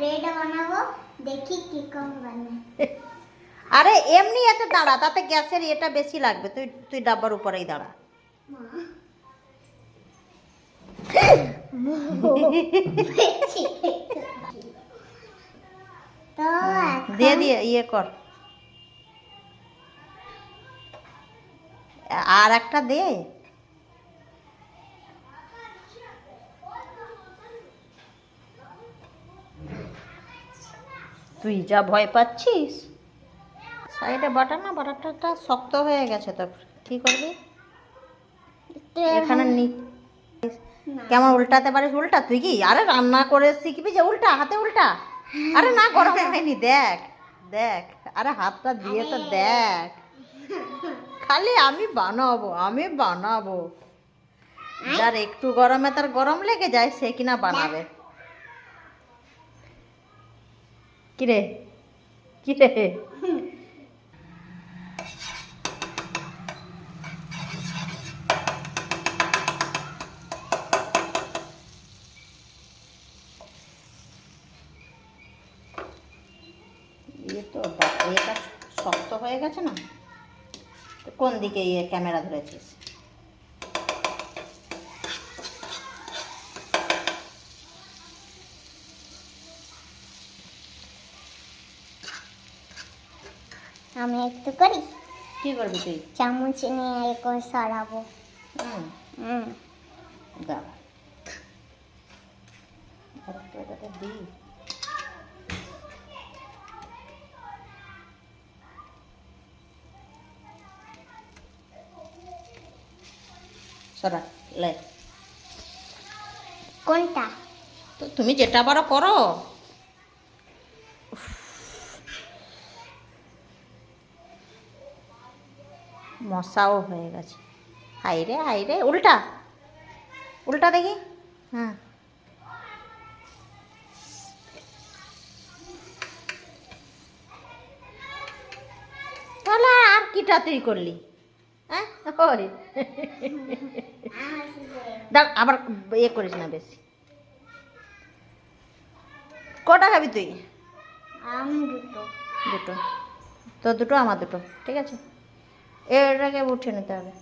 Bread বানাবো, দেখি কি কম বানায়। আরে এমনি এতে দাঁড়া, তাতে গ্যাসের এটা বেশি লাগবে, তুই তুই ডাব্বার উপরেই দাঁড়া। তো দিয়ে দিয়ে ইয়ে কর, আর একটা দে। তুই যা ভয় পাচ্ছিস, সাইডে বাটা না, বাটারটা শক্ত হয়ে গেছে তো, কি করবি? এখানে কেমন উল্টাতে পারিস? উল্টা তুই কি আরে রান্না করে শিখবি যে উল্টা হাতে উল্টা? আরে না, গরম হয়নি, দেখ দেখ, আরে হাতটা দিয়ে তো দেখ। খালি আমি বানাবো, যার একটু গরমে তার গরম লেগে যায় সে কিনা বানাবে। কিরে কিরে, তো এটা শক্ত হয়ে গেছে না? তো কোন দিকে ইয়ে ক্যামেরা ধরেছিস? আমি একটু করি। কি করবি তুই? চামচ নিয়ে এরকম সরাবো। দাঁড়া, এটাতে দিই। সরা লে, কোনটা? তো তুমি যেটা পারো করো। মশাও হয়ে গেছে। হাই রে, উল্টা উল্টা দেখি। হ্যাঁ, তাহলে আর কিটা তুই করলি? হ্যাঁ ওই দেখ, আবার ইয়ে করিস না বেশি। কটা খাবি তুই? আমি দুটো। দুটো, তো দুটো আমার দুটো, ঠিক আছে। এটাকে উঠিয়ে নিতে হবে।